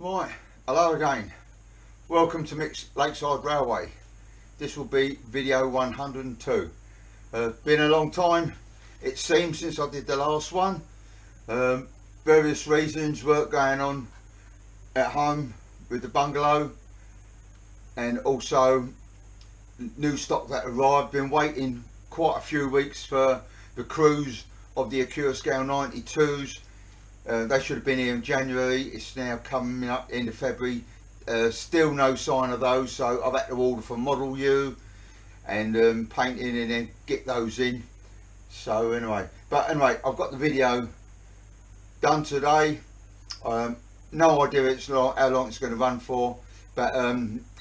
Right, hello again. Welcome to Mixed Lakeside Railway. This will be video 102. Been a long time, it seems, since I did the last one. Various reasons, work going on at home with the bungalow, and also new stock that arrived. Been waiting quite a few weeks for the cruise of the Acura Scale 92s. They should have been here in January. It's now coming up into February. Still no sign of those, so I've had to order for Model U and painting and then get those in. So anyway, I've got the video done today. No idea how long it's going to run for, but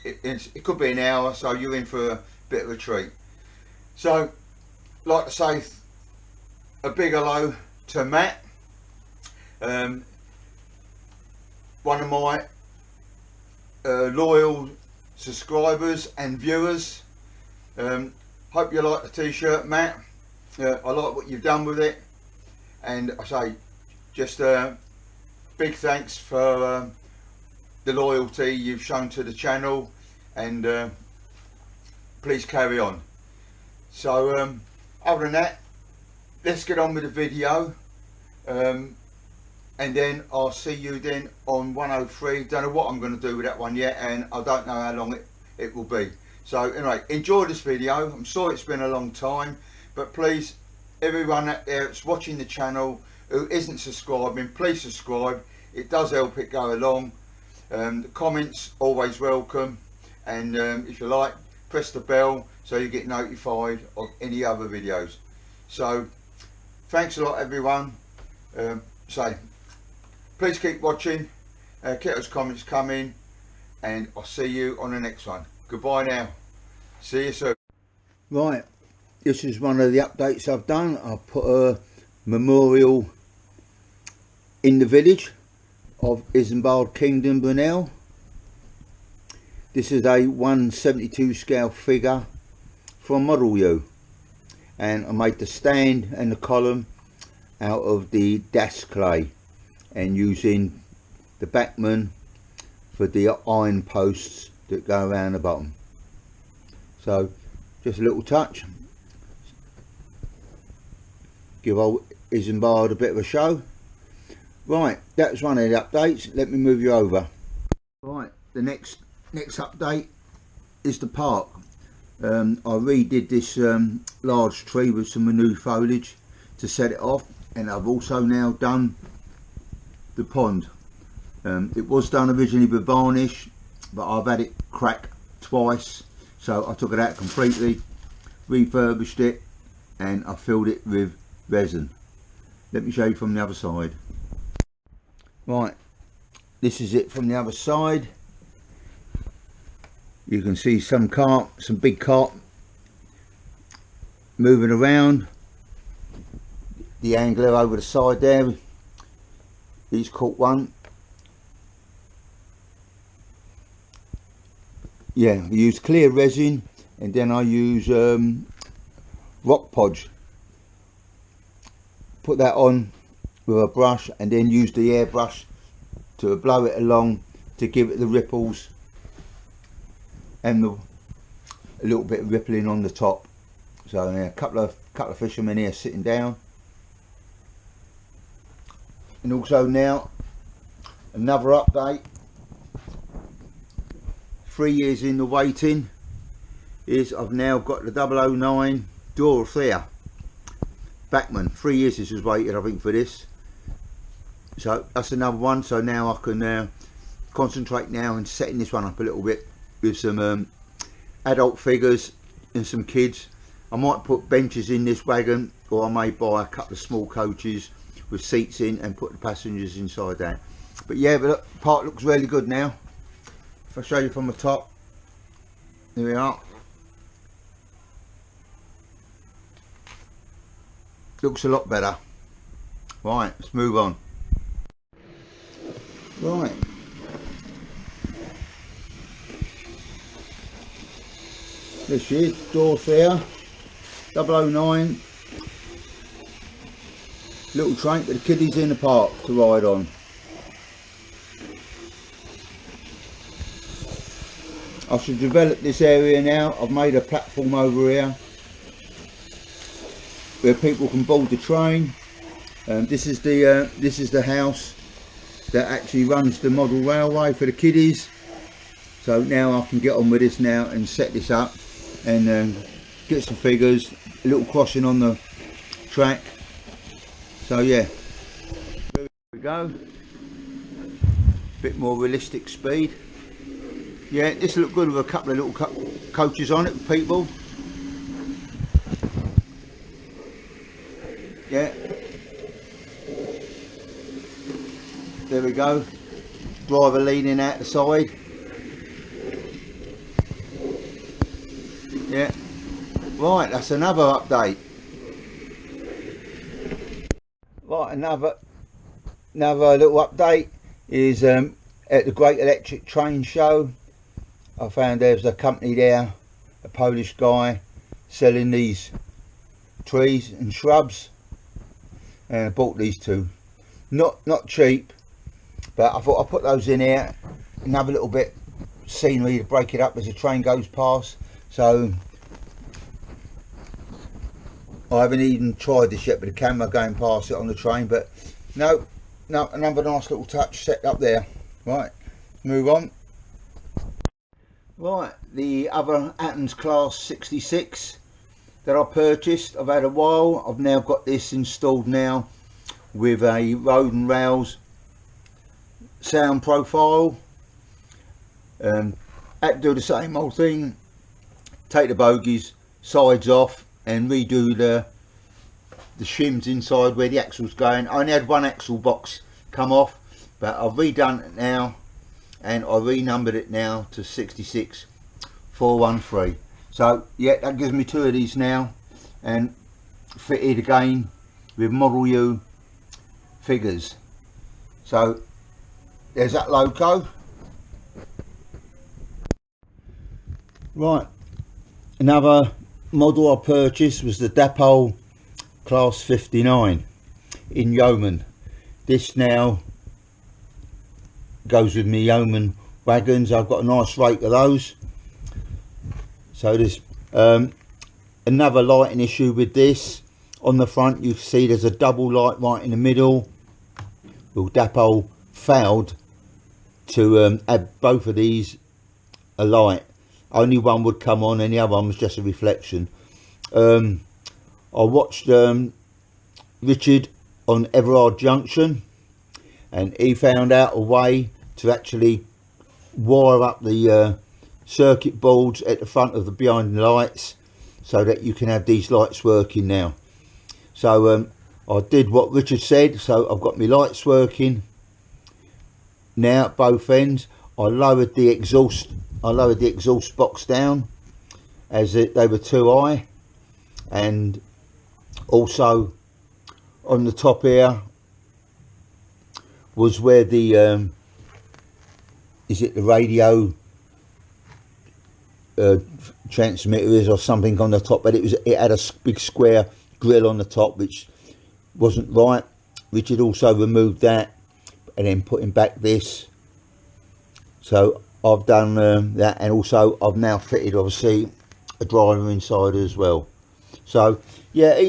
it could be an hour, so you're in for a bit of a treat. So, like to say a big hello to Matt, one of my loyal subscribers and viewers. Hope you like the t-shirt, Matt. I like what you've done with it, and I say just big thanks for the loyalty you've shown to the channel, and please carry on. So other than that, let's get on with the video, and then I'll see you then on 103. Don't know what I'm going to do with that one yet, and I don't know how long it will be. So anyway, enjoy this video. I'm sorry it's been a long time, but please, everyone out there that's watching the channel who isn't subscribing, please subscribe. It does help it go along. The comments always welcome, and if you like, press the bell so you get notified of any other videos. So thanks a lot, everyone. Please keep watching, keep those comments coming, and I'll see you on the next one. Goodbye now, see you soon. Right, this is one of the updates I've done. I've put a memorial in the village of Isambard Kingdom, Brunel. This is a 1/72 scale figure from Model U, and I made the stand and the column out of the DAS clay, and using the backman for the iron posts that go around the bottom. So just a little touch, give old Isambard a bit of a show. Right, that's one of the updates. Let me move you over. Right, the next update is the park. I redid this large tree with some new foliage to set it off, and I've also now done the pond. It was done originally with varnish, but I've had it crack twice, so I took it out completely, refurbished it, and I filled it with resin. Let me show you from the other side. Right, this is it from the other side. You can see some big carp moving around. The angler over the side there, he's caught one. Yeah, I use clear resin, and then I use rock podge. Put that on with a brush, and then use the airbrush to blow it along to give it the ripples and a little bit of rippling on the top. So yeah, a couple of fishermen here sitting down. And also now another update, 3 years in the waiting, is I've now got the 009 Dorothea backman. 3 years this has waited, I think, for this. So that's another one. So now I can concentrate now and setting this one up a little bit with some adult figures and some kids. I might put benches in this wagon, or I may buy a couple of small coaches with seats in and put the passengers inside that. But yeah, but look, the park looks really good now. If I show you from the top, here we are. Looks a lot better. Right, let's move on. Right, this is Dorothea 009 little train for the kiddies in the park to ride on. I should develop this area now. I've made a platform over here where people can board the train. This is the house that actually runs the model railway for the kiddies. So now I can get on with this now and set this up and get some figures, a little crossing on the track. So yeah, there we go. Bit more realistic speed. Yeah, this looked good with a couple of little coaches on it for people. Yeah, there we go. Driver leaning out the side. Yeah, right, that's another update. Right, another little update is at the Great Electric Train Show. I found there's a company there, a Polish guy, selling these trees and shrubs, and I bought these two. Not cheap, but I thought I'd put those in here and have a little bit scenery to break it up as the train goes past. So I haven't even tried this yet with the camera going past it on the train, but no, another nice little touch set up there. Right, move on. Right, the other Atoms Class 66 that I purchased, I've had a while. I've now got this installed now with a road and rails sound profile. Had to do the same old thing, take the bogies, sides off, and redo the shims inside where the axle's going. I only had one axle box come off, but I've redone it now, and I renumbered it now to 66413. So yeah, that gives me two of these now, and fitted again with Model U figures. So there's that loco. Right, another model I purchased was the Depot Class 59 in Yeoman. This now goes with me Yeoman wagons. I've got a nice rake of those. So there's another lighting issue with this. On the front you can see there's a double light right in the middle. Well, Depot failed to add both of these a light. Only one would come on and the other one was just a reflection. I watched Richard on Everard Junction, and he found out a way to actually wire up the circuit boards at the front of the behind the lights so that you can have these lights working now. So I did what Richard said, so I've got my lights working now at both ends. I lowered the exhaust box down as they were too high, and also on the top here was where the is it the radio transmitter is or something on the top, but it had a big square grill on the top which wasn't right. Richard also removed that and then putting back this. So I've done that, and also I've now fitted obviously a driver inside as well. So yeah,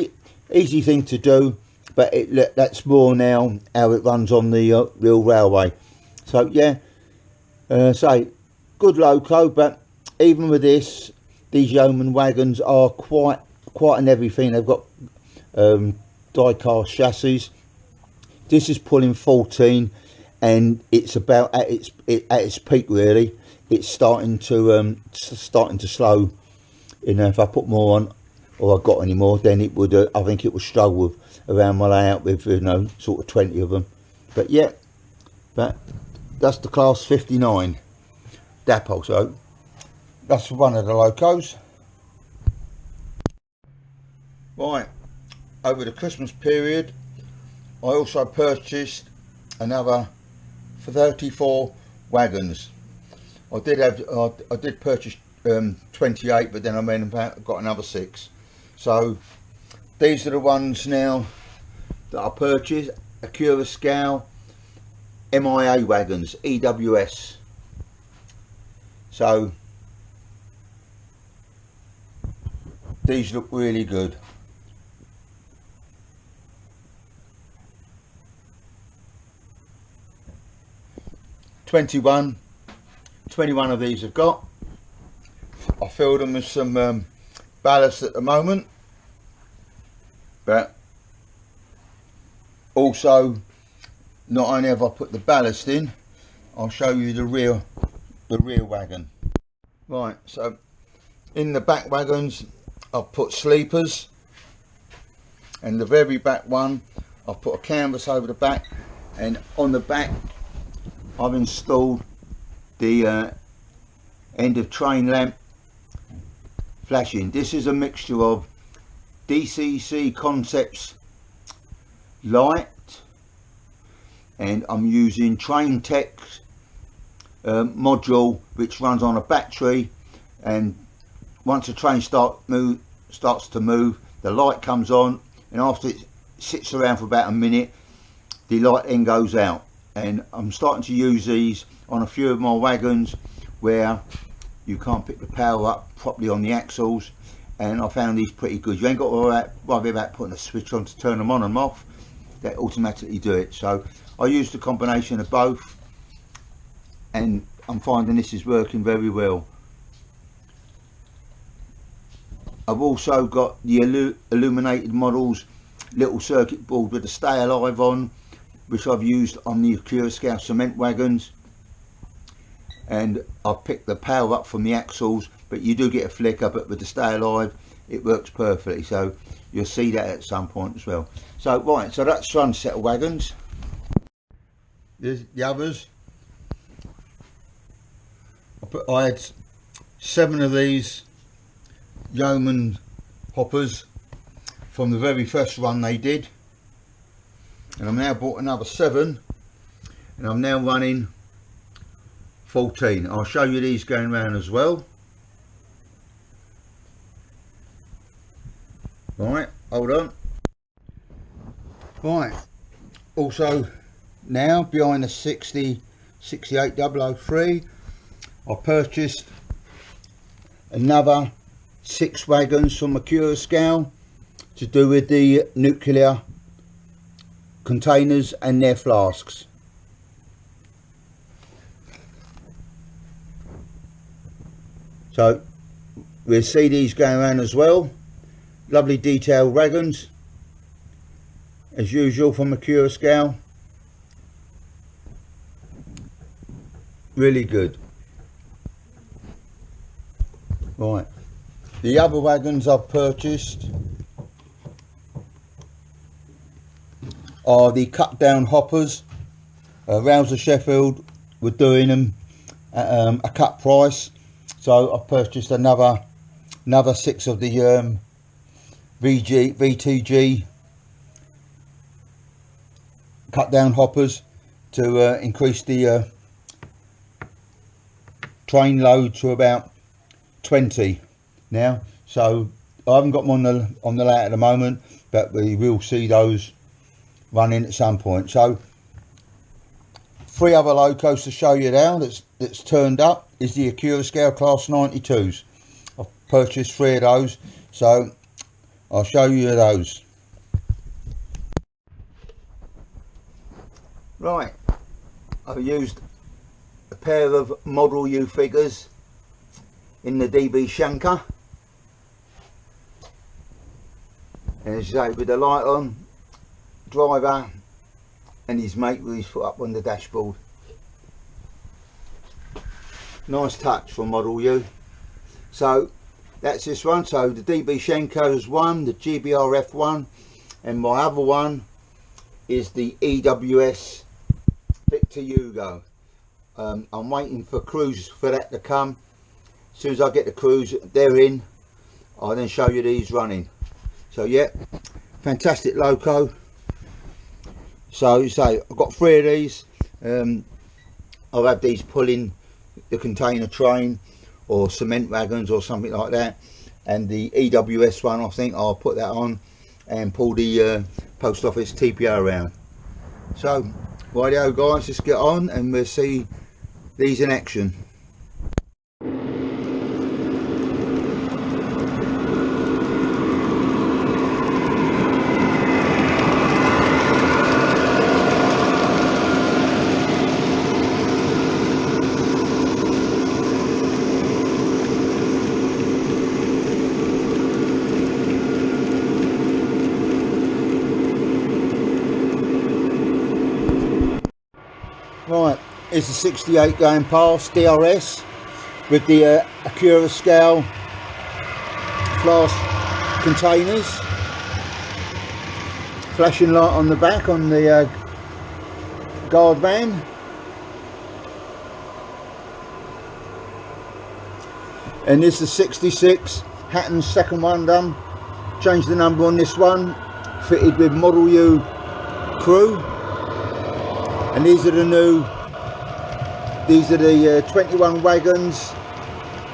easy thing to do, but that's more now how it runs on the real railway. So yeah, say good loco, but even with this, these Yeoman wagons are quite an everything. They've got die-cast chassis. This is pulling 14, and it's about at its peak really. It's starting to slow. You know, if I put more on, or I got any more, then it would. I think it would struggle around my layout with sort of 20 of them. But yeah, but that's the Class 59 Depot. So that's one of the locos. Right, over the Christmas period, I also purchased another 34 wagons. I did purchase 28, but then I got another 6. So these are the ones now that I purchased. Acura Scale MIA wagons, EWS. So These look really good. Twenty-one of these I've got. I filled them with some ballast at the moment, but also not only have I put the ballast in, I'll show you the rear wagon. Right, so in the back wagons I've put sleepers, and the very back one I've put a canvas over the back, and on the back I've installed the end of train lamp flashing. This is a mixture of DCC Concepts light, and I'm using Train Tech's module, which runs on a battery, and once the train starts to move, the light comes on, and after it sits around for about a minute, the light then goes out. And I'm starting to use these on a few of my wagons where you can't pick the power up properly on the axles, and I found these pretty good. You ain't got to worry about putting a switch on to turn them on and off. They automatically do it. So I used a combination of both, and I'm finding this is working very well. I've also got the illuminated models little circuit board with the Stay Alive on, which I've used on the Curacao cement wagons, and I've picked the power up from the axles, but you do get a flicker, but with the Stay Alive it works perfectly, so you'll see that at some point as well. So right, so that's one set of wagons. There's the others. I had 7 of these Yeoman hoppers from the very first run they did, and I've now bought another 7, and I'm now running 14. I'll show you these going around as well. Right, hold on. Right, also now behind the 68003 I purchased another 6 wagons from Curacao to do with the nuclear containers and their flasks. So we'll see these going around as well. Lovely detailed wagons as usual from the Curacao. Really good. Right, the other wagons I've purchased are the cut down hoppers. Rouse of Sheffield were doing them at a cut price, so I've purchased another 6 of the VTG cut down hoppers to increase the train load to about 20 now. So I haven't got them on the layout at the moment, but we will see those running at some point. So 3 other locos to show you now that's turned up is the Curacao Class 92s. I've purchased 3 of those, so I'll show you those. Right, I've used a pair of Model U figures in the DB Shanker, and as you say, with the light on, driver and his mate with his foot up on the dashboard. Nice touch from Model U. So that's this one. So the DB Shanker's one, the GBRF one, and my other one is the EWS Victor Hugo. I'm waiting for crews for that to come. As soon as I get the crews, they're in, I'll then show you these running. So yeah, fantastic loco. So you say I've got 3 of these. I'll have these pulling the container train or cement wagons or something like that, and the EWS one, I think I'll put that on and pull the post office TPO around. So rightio guys, let's get on and we'll see these in action. is the 68 going past DRS with the Acura scale flask containers, flashing light on the back on the guard van. And this is 66 Hatton's second one done. Changed the number on this one, fitted with Model U crew, and these are the new, these are the 21 wagons,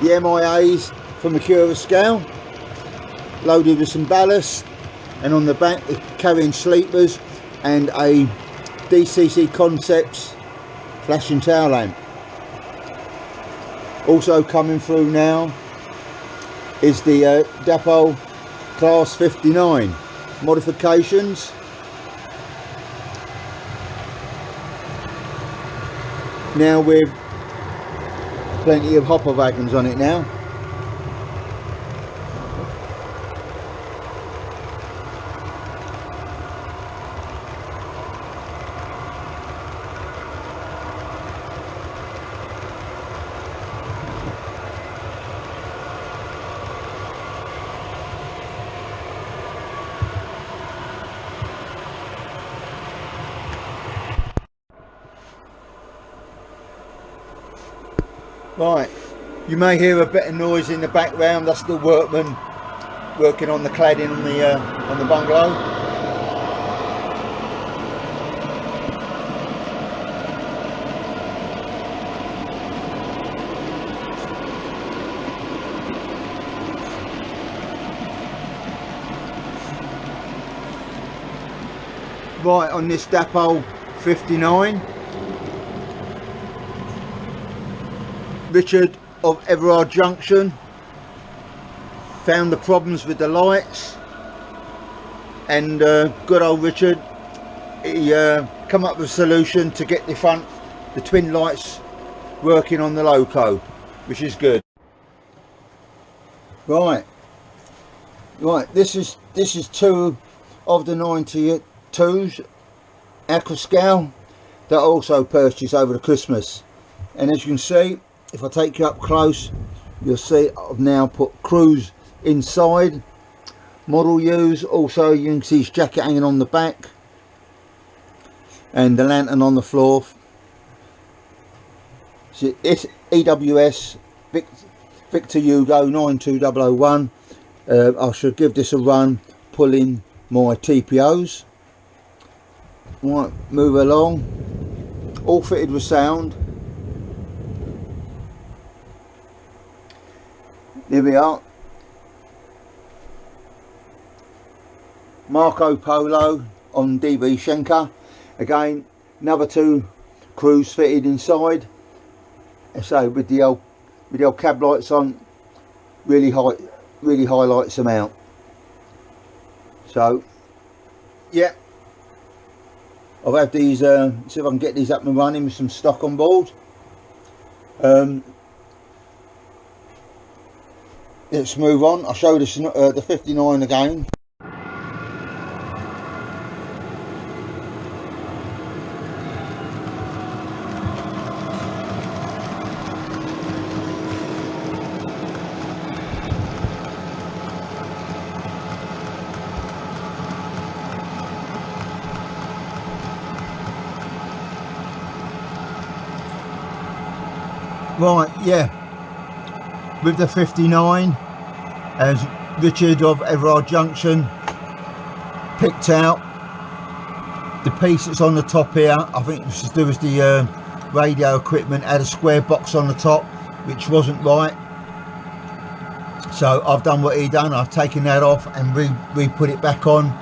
the MIAs from Acura scale, loaded with some ballast, and on the back it's carrying sleepers and a DCC Concepts flashing tail lamp. Also coming through now is the Depot Class 59 modifications. Now with plenty of hopper wagons on it now. Right, you may hear a bit of noise in the background. That's the workmen working on the cladding on the bungalow. Right, on this Depot 59. Richard of Everard Junction found the problems with the lights, and good old Richard, he come up with a solution to get the twin lights working on the loco, which is good. Right, this is two of the 92s Aqua scale that I also purchased over the Christmas, and as you can see, if I take you up close, you'll see I've now put crews inside. Model U's, also you can see his jacket hanging on the back and the lantern on the floor. So it's EWS Victor Hugo 92001. I should give this a run, pulling my TPOs. Right, move along. All fitted with sound. Here we are, Marco Polo on DB Schenker. Again, another two crews fitted inside. So with the old cab lights on, really highlights them out. So yeah, I'll have these. See if I can get these up and running with some stock on board. Let's move on. I'll show this the 59 again. Right, yeah. With the 59, as Richard of Everard Junction picked out the piece that's on the top here. I think this is to do with the radio equipment, had a square box on the top which wasn't right, so I've done what he done. I've taken that off and re-put it back on,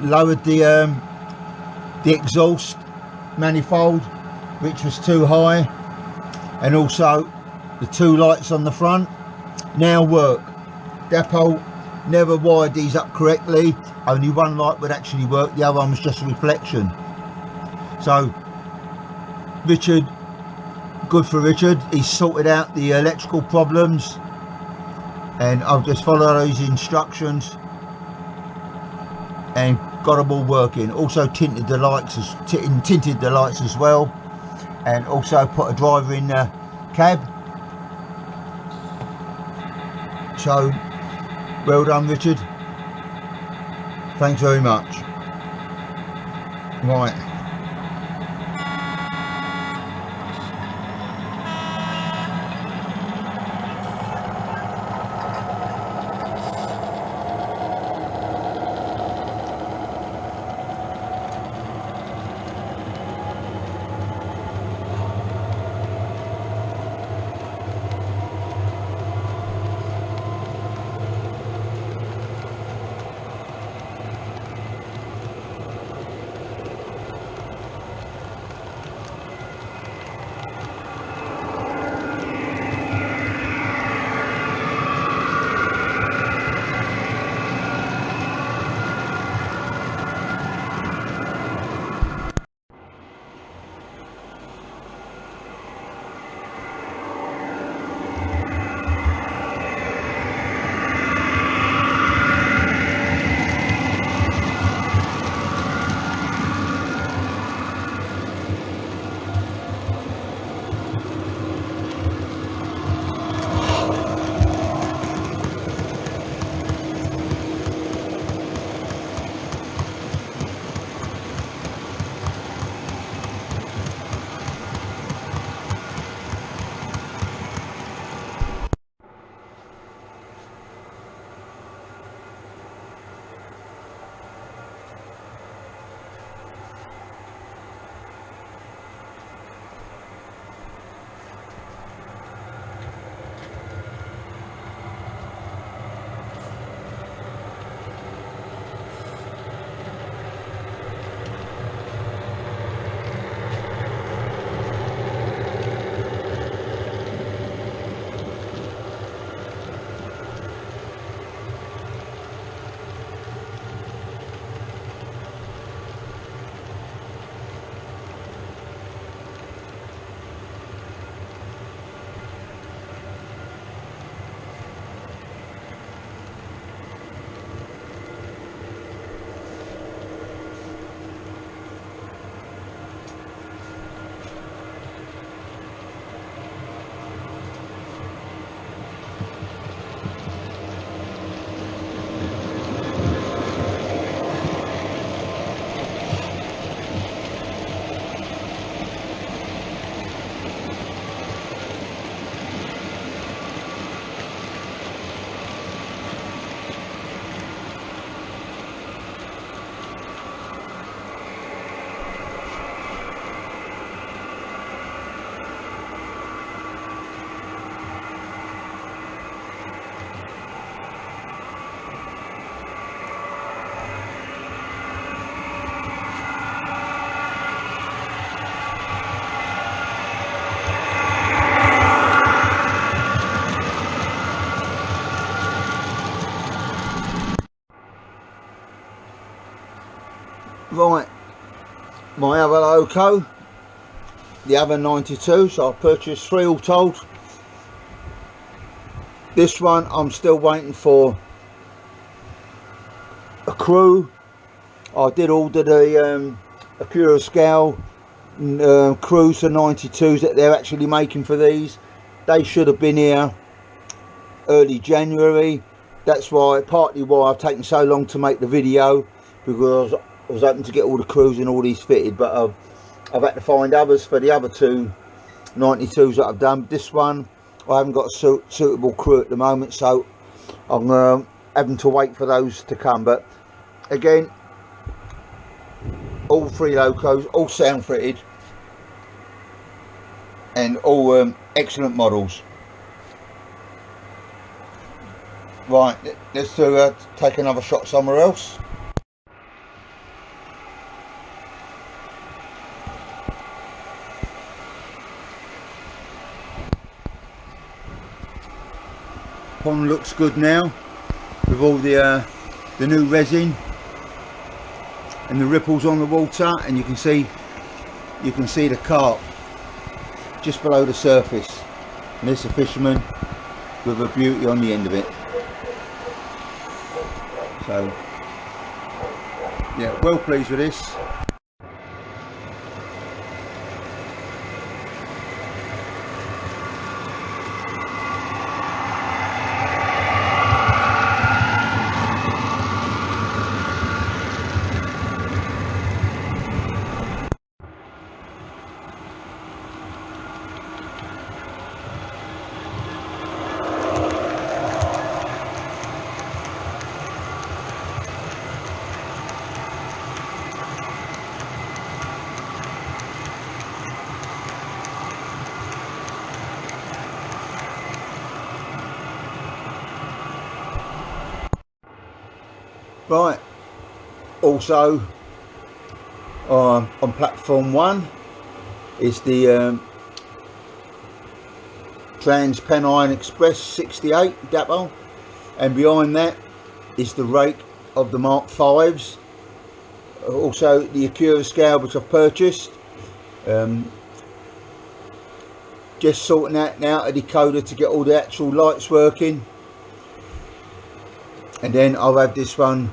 lowered the exhaust manifold, which was too high, and also the two lights on the front now work. Depot never wired these up correctly. Only one light would actually work, the other one was just a reflection. So Richard, good for Richard, he's sorted out the electrical problems, and I've just followed those instructions and got them all working. Also tinted the lights as well, and also put a driver in the cab. So well done, Richard, thanks very much. Right, right, my other loco, the other 92, so I purchased 3 all told. This one I'm still waiting for a crew. I did order the Acura scale crews for 92s that they're actually making for these. They should have been here early January. That's why, partly why I've taken so long to make the video, because I was hoping to get all the crews and all these fitted, but I've had to find others for the other 2 92s that I've done. This one I haven't got a suitable crew at the moment, so I'm having to wait for those to come. But again, all 3 locos, all sound fitted and all excellent models. Right, let's take another shot somewhere else. Pond looks good now with all the new resin and the ripples on the water, and you can see the carp just below the surface, and there's a fisherman with a beauty on the end of it. So yeah, well pleased with this. Right, also on platform 1 is the Trans-Pennine Express 68 depot, and behind that is the rake of the Mark 5s. Also the Acura scale which I've purchased. Just sorting out now a decoder to get all the actual lights working, and then I'll have this one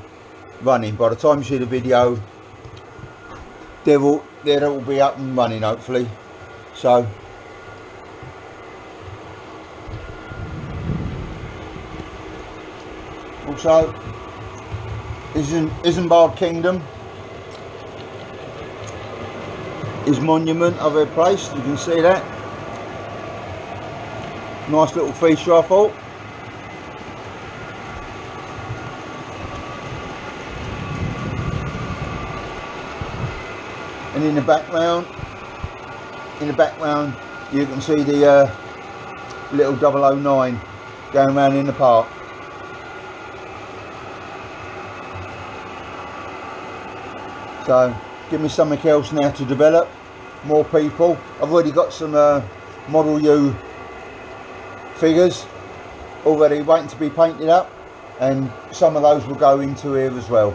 running. By the time you see the video, they'll all be up and running hopefully. So also Isambard Kingdom is monument I've replaced. You can see that. Nice little feature I thought. And in the background you can see the little 009 going around in the park. So give me something else now to develop, more people. I've already got some Model U figures already waiting to be painted up, and some of those will go into here as well.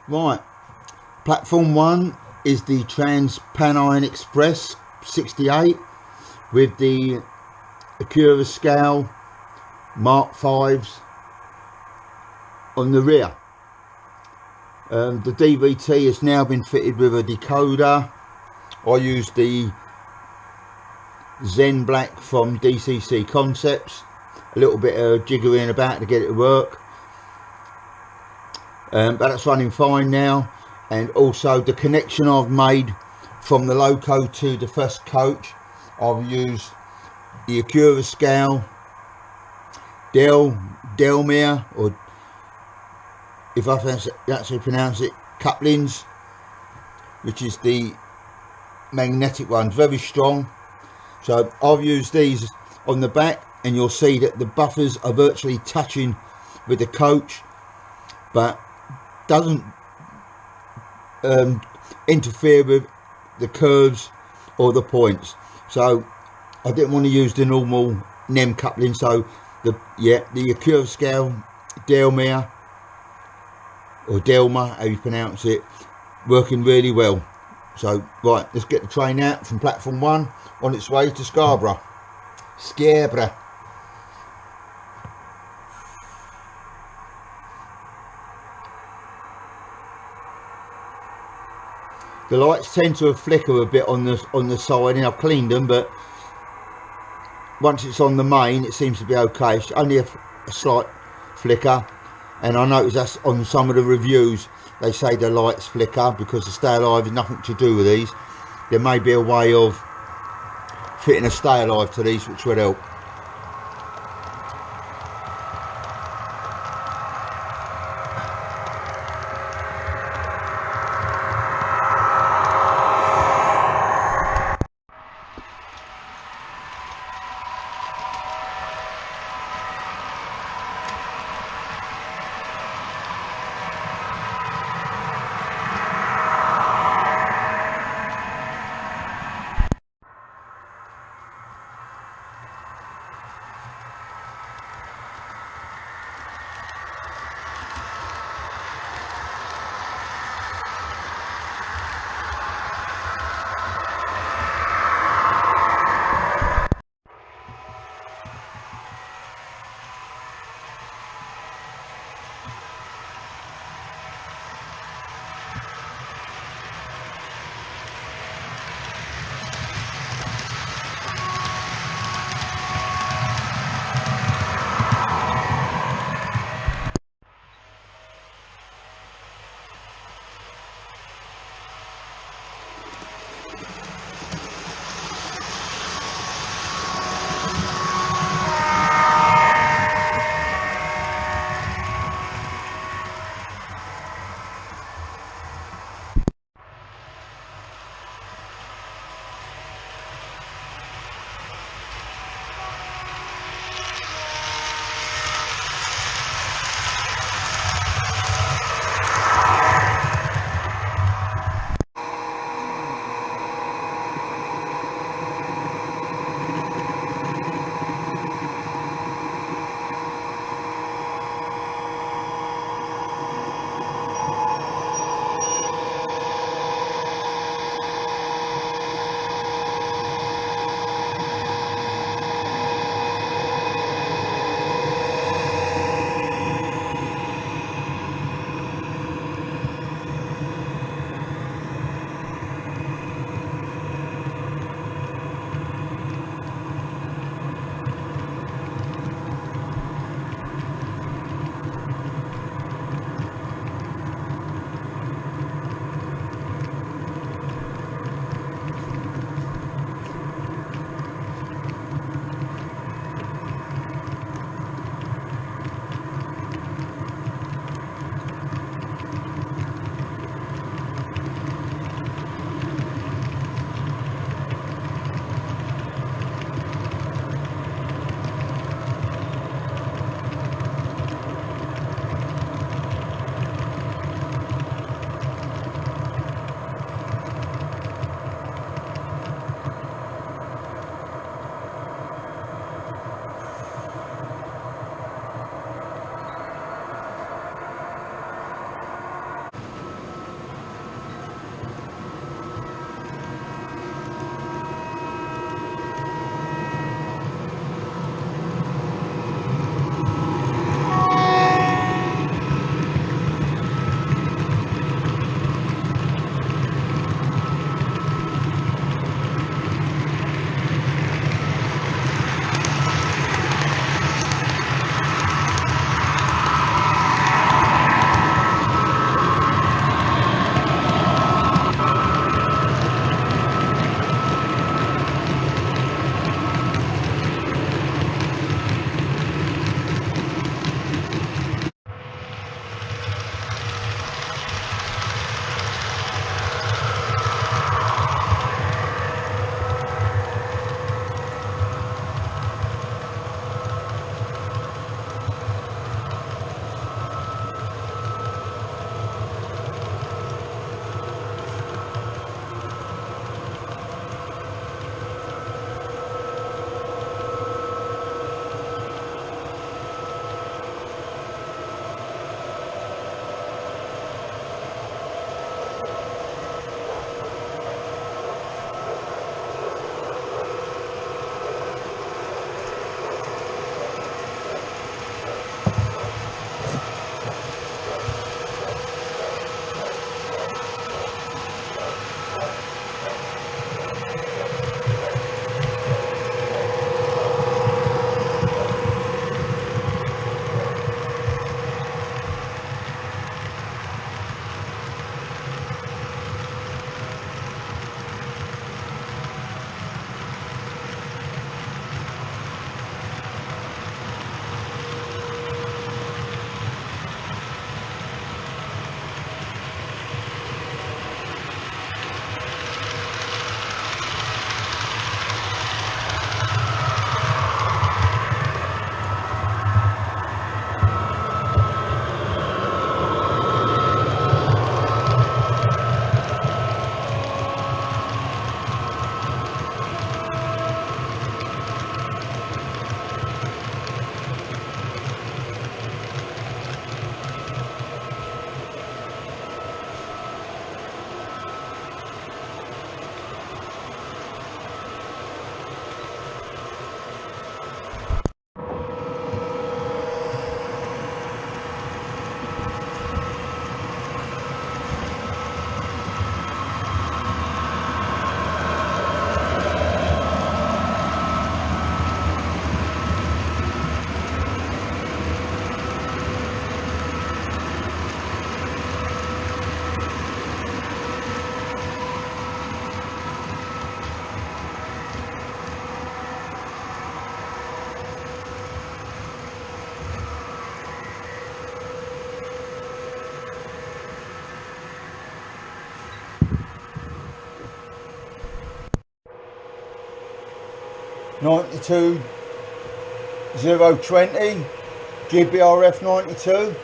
Right, platform 1 is the Trans-Pennine Express 68 with the Acura scale Mark 5s on the rear. The DVT has now been fitted with a decoder. I used the Zen Black from DCC Concepts, a little bit of jiggering about to get it to work. But that's running fine now, and also the connection I've made from the loco to the first coach, I've used the Acura scale Delmere, or if I actually pronounce it, couplings, which is the magnetic one, very strong. So I've used these on the back, and you'll see that the buffers are virtually touching with the coach, but doesn't interfere with the curves or the points. So I didn't want to use the normal NEM coupling, so the Acura scale Delmere, or Delma, how you pronounce it, working really well. So right, let's get the train out from platform 1 on its way to Scarborough. The lights tend to flicker a bit on the side, and I've cleaned them, but once it's on the main it seems to be okay. It's only a slight flicker, And I noticed that's on some of the reviews, they say the lights flicker because the stay alive has nothing to do with these. There may be a way of fitting a stay alive to these which would help. 92 020 GBRF 92.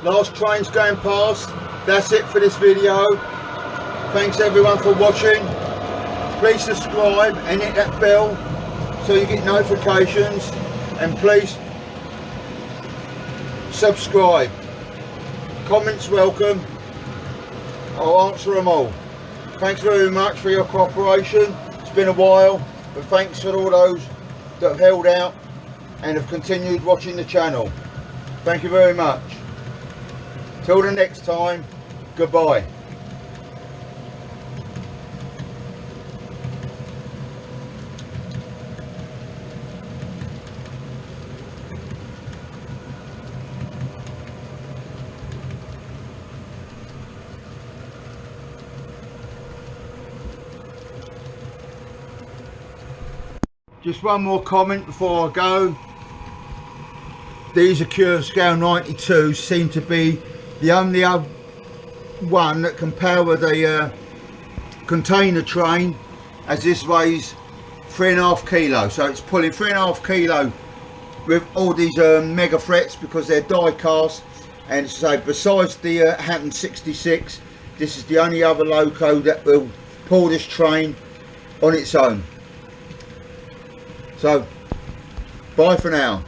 Last train's going past. That's it for this video. Thanks everyone for watching. Please subscribe and hit that bell so you get notifications, and please subscribe. Comments welcome. I'll answer them all. Thanks very much for your cooperation. It's been a while, but thanks for all those that have held out and have continued watching the channel. Thank you very much. Till the next time, goodbye. Just one more comment before I go. These Acura Scale 92 seem to be the only other one that can power the container train, as this weighs 3.5 kilos. So it's pulling 3.5 kilo with all these mega frets because they're die cast. And so besides the Hatton 66, this is the only other loco that will pull this train on its own. So bye for now.